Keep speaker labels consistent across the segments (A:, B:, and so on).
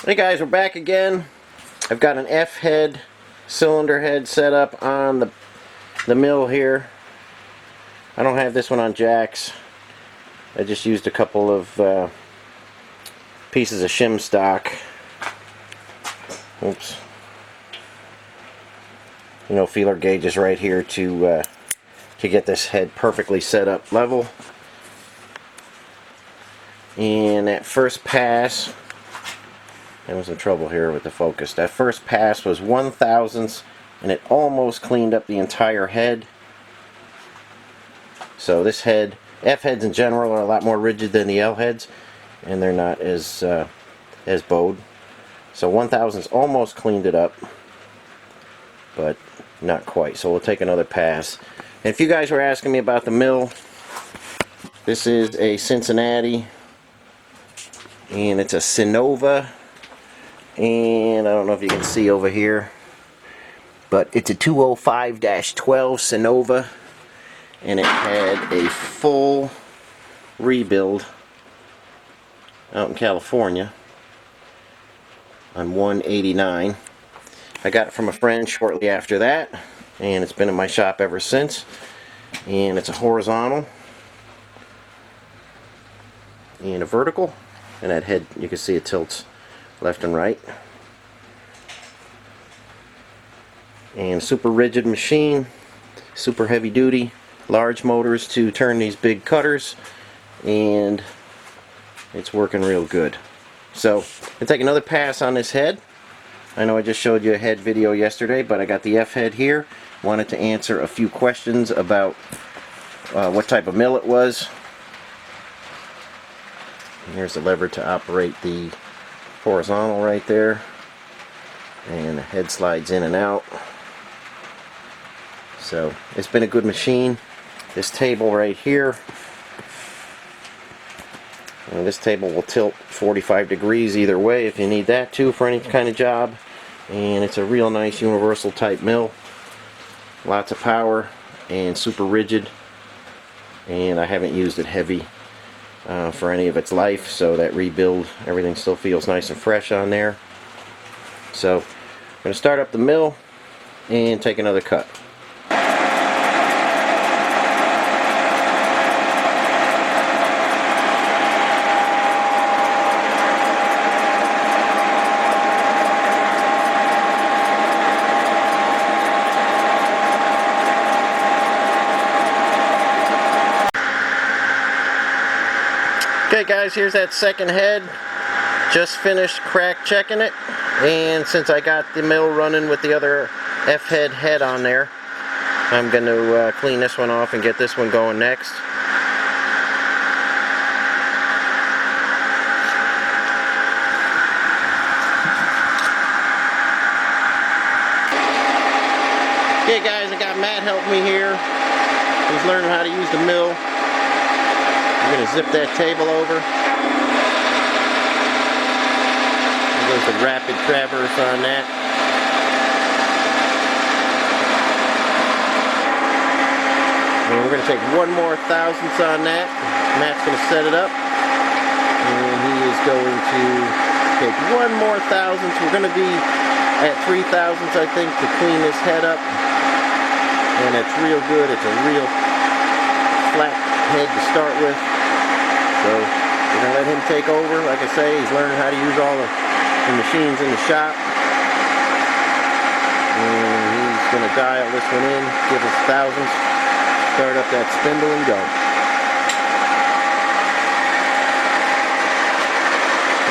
A: Hey guys, we're back again. I've got an F head, cylinder head set up on the mill here. I don't have this one on jacks. I just used a couple of pieces of shim stock. Oops. Feeler gauges right here to get this head perfectly set up level. And that first pass, having some trouble here with the focus. That first pass was 1/1000th, and it almost cleaned up the entire head. So this head, F heads in general are a lot more rigid than the L heads, and they're not as bowed. So 1/1000th almost cleaned it up, but not quite. So we'll take another pass. And if you guys were asking me about the mill, this is a Cincinnati, and it's a Sinova. And I don't know if you can see over here, but it's a 205-12 Sinova, and it had a full rebuild out in California on 189. I got it from a friend shortly after that, and it's been in my shop ever since. And it's a horizontal and a vertical, and that head, you can see it tilts left and right. And super rigid machine, super heavy duty, large motors to turn these big cutters, and it's working real good. So I'll take another pass on this head. I know I just showed you a head video yesterday, but I got the F head here. Wanted to answer a few questions about what type of mill it was. And here's the lever to operate the horizontal right there, and the head slides in and out. So it's been a good machine. This table right here, and this table will tilt 45 degrees either way if you need that to for any kind of job. And it's a real nice universal type mill, lots of power and super rigid, and I haven't used it heavy for any of its life, so that rebuild, everything still feels nice and fresh on there. So I'm going to start up the mill and take another cut. Okay guys, here's that second head. Just finished crack checking it, and since I got the mill running with the other F head on there, I'm going to clean this one off and get this one going next. Okay guys, I got Matt helping me here. He's learning how to use the mill. I'm going to zip that table over. There's the rapid traverse on that. And we're going to take one more thousandths on that. Matt's going to set it up, and he is going to take one more thousandths. We're going to be at 3 thousandths, I think, to clean this head up. And it's real good. It's a real flat head to start with. So we're going to let him take over. Like I say, he's learning how to use all the machines in the shop. And he's going to dial this one in, give us thousandths, start up that spindle and go.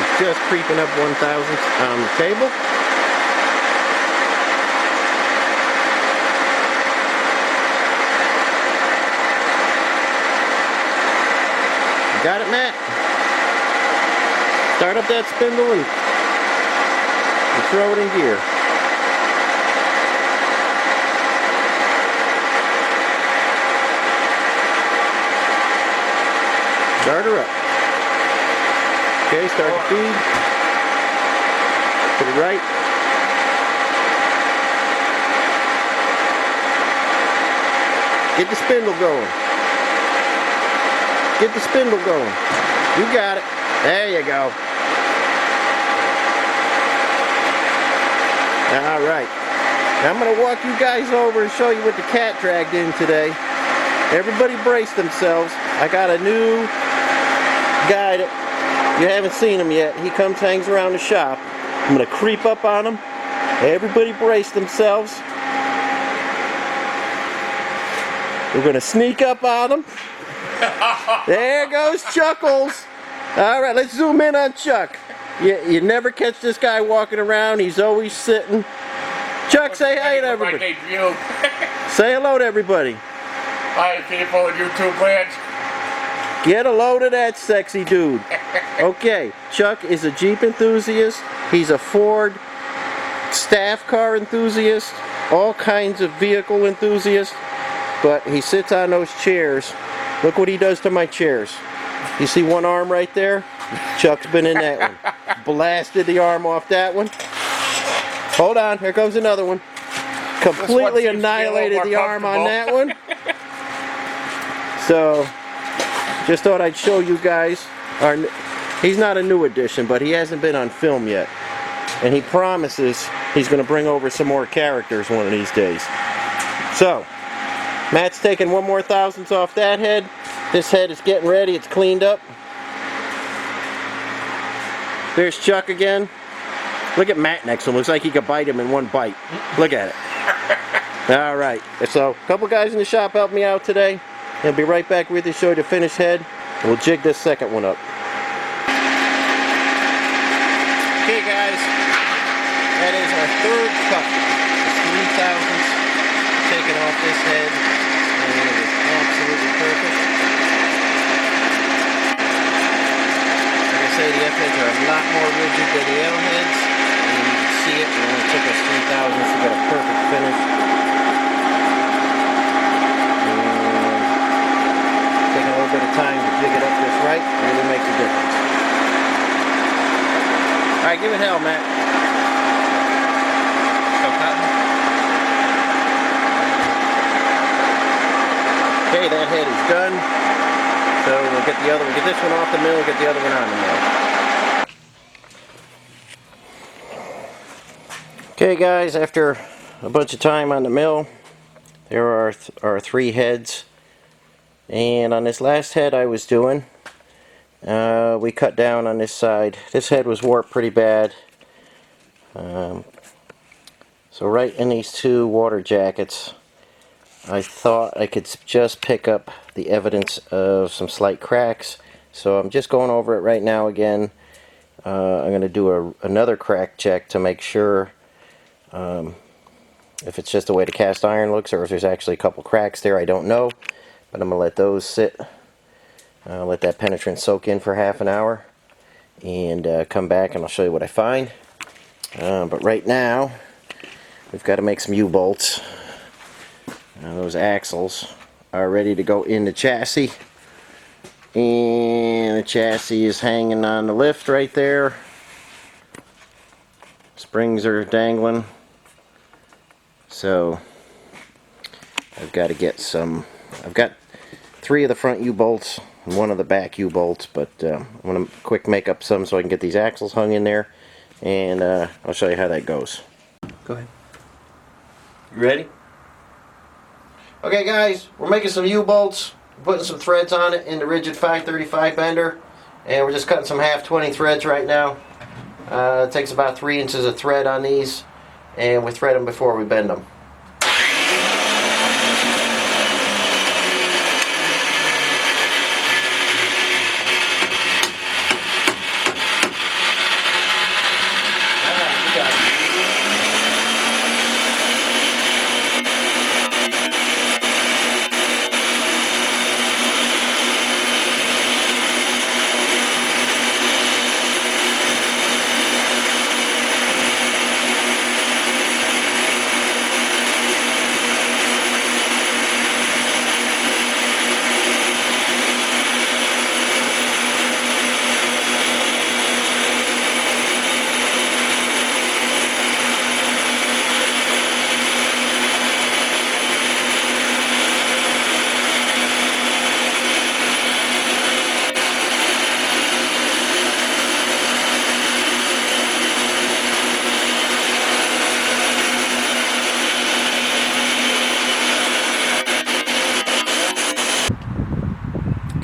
A: He's just creeping up 1/1000th on the table. Got it, Matt? Start up that spindle and throw it in gear. Start her up. Okay, start the feed. To the right. Get the spindle going. Get the spindle going. You got it. There you go. Alright. Now I'm going to walk you guys over and show you what the cat dragged in today. Everybody brace themselves. I got a new guy that you haven't seen him yet. He comes, hangs around the shop. I'm going to creep up on him. Everybody brace themselves. We're going to sneak up on him. There goes Chuckles. Alright, let's zoom in on Chuck. You never catch this guy walking around. He's always sitting. Chuck, say hi to everybody. Say hello to everybody.
B: Hi, people in YouTube land.
A: Get a load of that sexy dude. Okay, Chuck is a Jeep enthusiast. He's a Ford staff car enthusiast. All kinds of vehicle enthusiast. But he sits on those chairs. Look what he does to my chairs. You see one arm right there? Chuck's been in that one. Blasted the arm off that one. Hold on, here comes another one. Completely annihilated the arm on that one. So, just thought I'd show you guys. He's not a new addition, but he hasn't been on film yet. And he promises he's going to bring over some more characters one of these days. So, Matt's taking one more thousandths off that head. This head is getting ready. It's cleaned up. There's Chuck again. Look at Matt next to him. Looks like he could bite him in one bite. Look at it. Alright. So, a couple guys in the shop helped me out today. I'll be right back with you to show you the finished head. And we'll jig this second one up. Okay guys. That is our third cut. It's 3 thousandths taken off this head. And it is absolutely perfect. Like I say, the F heads are a lot more rigid than the L heads. And you can see it. It only took us 3 thousandths to get a perfect finish. Taking a little bit of time to jig it up just right really makes a difference. Alright, give it hell, Matt. Okay, that head is done. So we'll get the other one, get this one off the mill, get the other one on the mill. Okay guys, after a bunch of time on the mill, there are our 3 heads. And on this last head I was doing, we cut down on this side. This head was warped pretty bad. So right in these 2 water jackets, I thought I could just pick up the evidence of some slight cracks. So I'm just going over it right now again. I'm going to do another crack check to make sure if it's just the way the cast iron looks or if there's actually a couple cracks there. I don't know. But I'm going to let those sit. Let that penetrant soak in for half an hour. And come back and I'll show you what I find. But right now, we've got to make some U-bolts. Those axles are ready to go in the chassis. And the chassis is hanging on the lift right there. Springs are dangling. So, I've got to get some... I've got 3 of the front U-bolts and 1 of the back U-bolts, but I'm going to quick make up some so I can get these axles hung in there, and I'll show you how that goes. Go ahead. You ready? Okay guys, we're making some U-bolts, putting some threads on it in the rigid 535 bender, and we're just cutting some half 20 threads right now. It takes about 3 inches of thread on these, and we thread them before we bend them.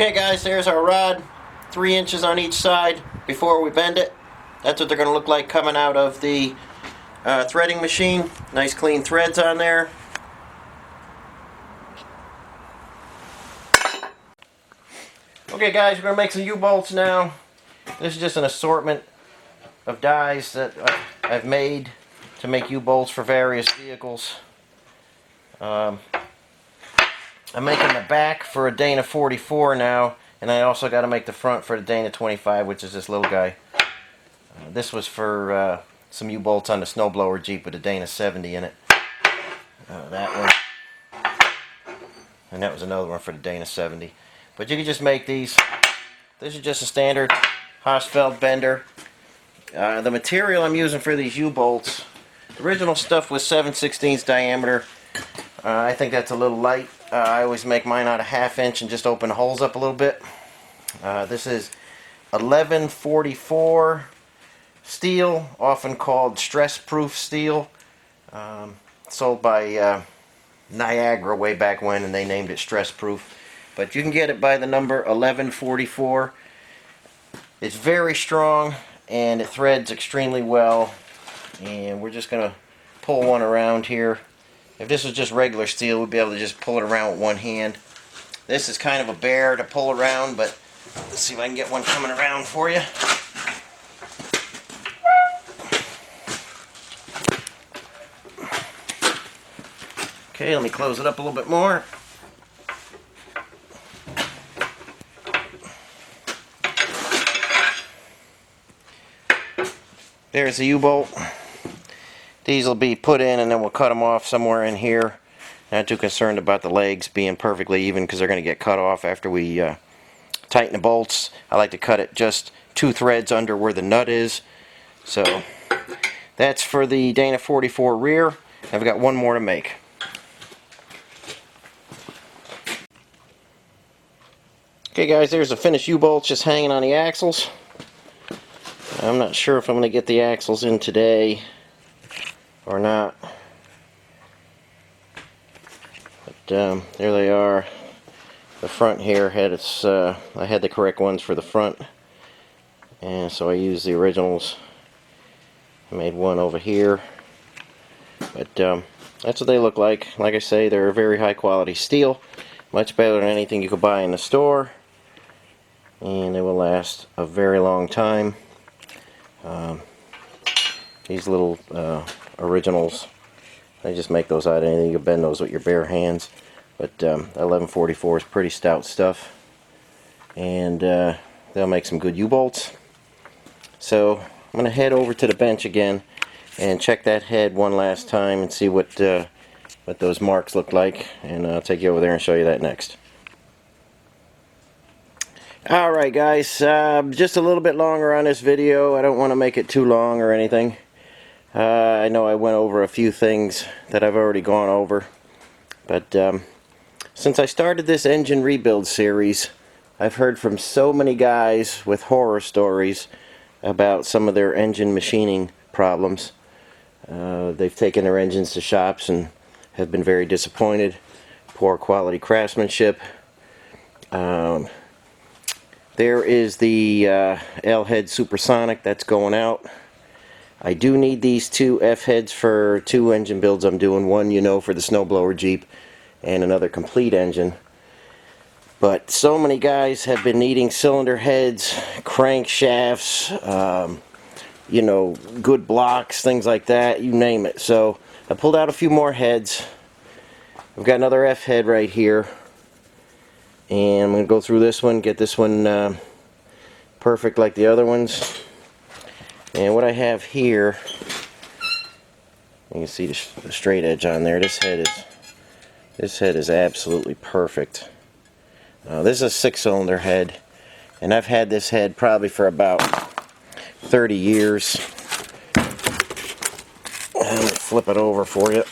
A: Okay guys, there's our rod, 3 inches on each side before we bend it. That's what they're going to look like coming out of the threading machine. Nice clean threads on there. Okay guys, we're going to make some U-bolts now. This is just an assortment of dies that I've made to make U-bolts for various vehicles. I'm making the back for a Dana 44 now, and I also got to make the front for the Dana 25, which is this little guy. This was for some U-bolts on the snowblower Jeep with a Dana 70 in it. That one. And that was another one for the Dana 70. But you can just make these. This is just a standard Hausfeld bender. The material I'm using for these U-bolts, the original stuff was 7/16 diameter. I think that's a little light. I always make mine out of 1/2 inch and just open the holes up a little bit. This is 1144 steel, often called stress-proof steel. Sold by Niagara way back when, and they named it stress-proof. But you can get it by the number 1144. It's very strong and it threads extremely well. And we're just going to pull one around here. If this was just regular steel, we'd be able to just pull it around with one hand. This is kind of a bear to pull around, but let's see if I can get one coming around for you. Okay, let me close it up a little bit more. There's the U-bolt. These will be put in and then we'll cut them off somewhere in here. Not too concerned about the legs being perfectly even because they're going to get cut off after we tighten the bolts. I like to cut it just 2 threads under where the nut is. So that's for the Dana 44 rear. I've got one more to make. Okay guys, there's the finished U-bolt just hanging on the axles. I'm not sure if I'm going to get the axles in today or not. But there they are. The front here had its, I had the correct ones for the front. And so I used the originals. I made one over here. But that's what they look like. Like I say, they're a very high quality steel. Much better than anything you could buy in the store. And they will last a very long time. These little originals, they just make those out of anything. You can bend those with your bare hands. But 1144 is pretty stout stuff. And they'll make some good U-bolts. So I'm going to head over to the bench again and check that head one last time and see what those marks look like. And I'll take you over there and show you that next. Alright guys, just a little bit longer on this video. I don't want to make it too long or anything. I know I went over a few things that I've already gone over. But since I started this engine rebuild series, I've heard from so many guys with horror stories about some of their engine machining problems. They've taken their engines to shops and have been very disappointed. Poor quality craftsmanship. There is the L-head supersonic that's going out. I do need these 2 F-heads for 2 engine builds I'm doing. One, you know, for the snowblower Jeep, and another complete engine. But so many guys have been needing cylinder heads, crankshafts, you know, good blocks, things like that, you name it. So I pulled out a few more heads. I've got another F-head right here. And I'm going to go through this one, get this one perfect like the other ones. And what I have here, you can see the straight edge on there. This head is absolutely perfect. This is a 6-cylinder head, and I've had this head probably for about 30 years. Let me flip it over for you.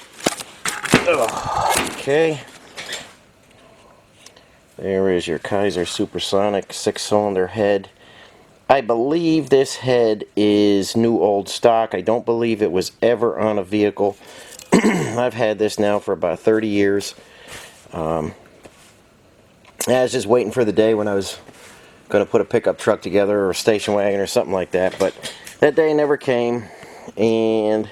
A: Okay. There is your Kaiser Supersonic 6-cylinder head. I believe this head is new old stock. I don't believe it was ever on a vehicle. I've had this now for about 30 years. I was just waiting for the day when I was going to put a pickup truck together or a station wagon or something like that, but that day never came, and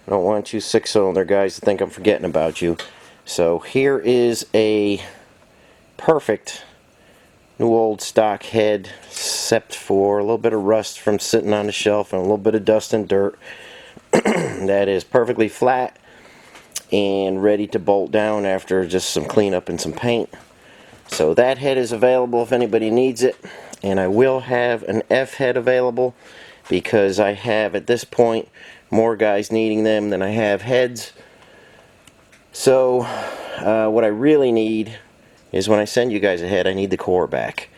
A: I don't want you 6-cylinder guys to think I'm forgetting about you. So here is a perfect new old stock head, except for a little bit of rust from sitting on the shelf and a little bit of dust and dirt. That is perfectly flat and ready to bolt down after just some cleanup and some paint. So that head is available if anybody needs it, and I will have an F head available because I have at this point more guys needing them than I have heads. So what I really need is when I send you guys a head, I need the core back.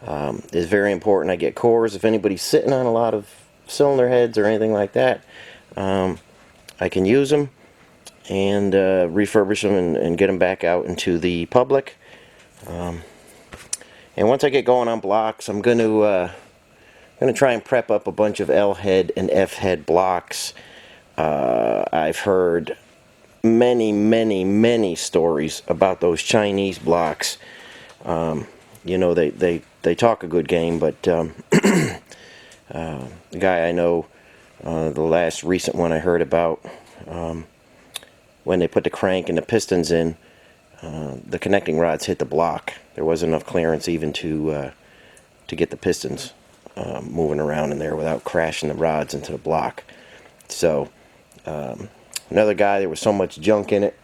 A: It's very important I get cores. If anybody's sitting on a lot of cylinder heads or anything like that, I can use them and refurbish them and get them back out into the public. And once I get going on blocks, I'm going to try and prep up a bunch of L head and F head blocks. I've heard many stories about those Chinese blocks. You know, they talk a good game, but the guy I know, the last recent one I heard about, when they put the crank and the pistons in, the connecting rods hit the block. There wasn't enough clearance even to get the pistons moving around in there without crashing the rods into the block. So another guy, there was so much junk in it.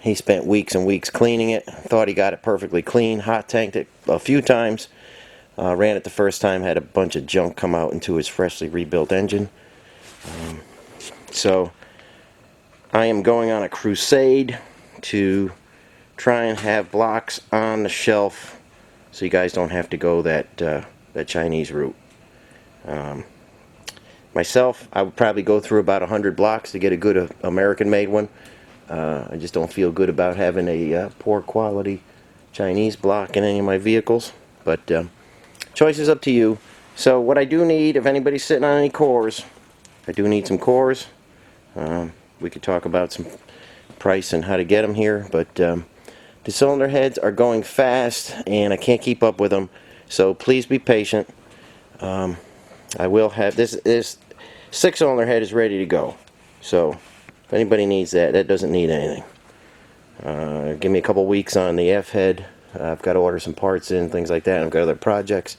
A: He spent weeks and weeks cleaning it. Thought he got it perfectly clean. Hot tanked it a few times. Ran it the first time, had a bunch of junk come out into his freshly rebuilt engine. So I am going on a crusade to try and have blocks on the shelf so you guys don't have to go that Chinese route. Myself, I would probably go through about 100 blocks to get a good American-made one. I just don't feel good about having a poor quality Chinese block in any of my vehicles. But choice is up to you. So what I do need, if anybody's sitting on any cores, I do need some cores. We could talk about some price and how to get them here, but the cylinder heads are going fast and I can't keep up with them, so please be patient. I will have this 6-cylinder head is ready to go, so if anybody needs that, that doesn't need anything. Give me a couple weeks on the F head. I've got to order some parts in, things like that. I've got other projects,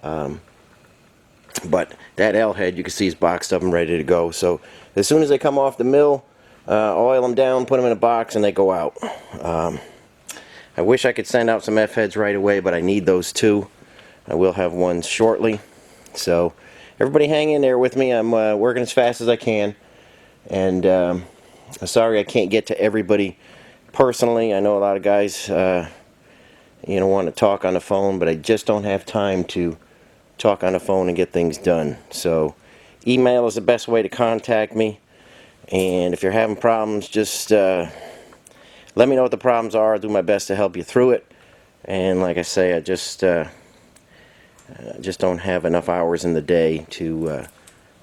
A: but that L head you can see is boxed up and ready to go. So as soon as they come off the mill, oil them down, put them in a box, and they go out. I wish I could send out some F heads right away, but I need those too. I will have one shortly. So everybody hang in there with me. I'm working as fast as I can, and I'm sorry I can't get to everybody personally. I know a lot of guys want to talk on the phone, but I just don't have time to talk on the phone and get things done. So email is the best way to contact me, and if you're having problems, just let me know what the problems are. I'll do my best to help you through it. And like I say, I just don't have enough hours in the day to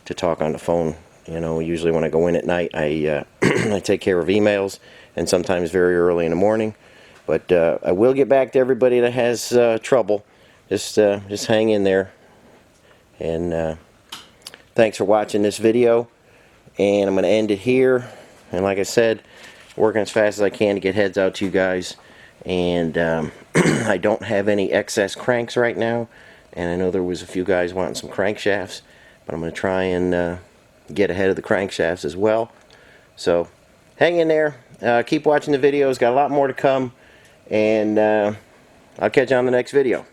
A: talk on the phone. You know, usually when I go in at night, I I take care of emails, and sometimes very early in the morning. But I will get back to everybody that has trouble. Just hang in there. And thanks for watching this video. And I'm going to end it here. And like I said, working as fast as I can to get heads out to you guys. And I don't have any excess cranks right now. And I know there was a few guys wanting some crankshafts, but I'm going to try and get ahead of the crankshafts as well. So hang in there. Keep watching the videos. Got a lot more to come. And I'll catch you on the next video.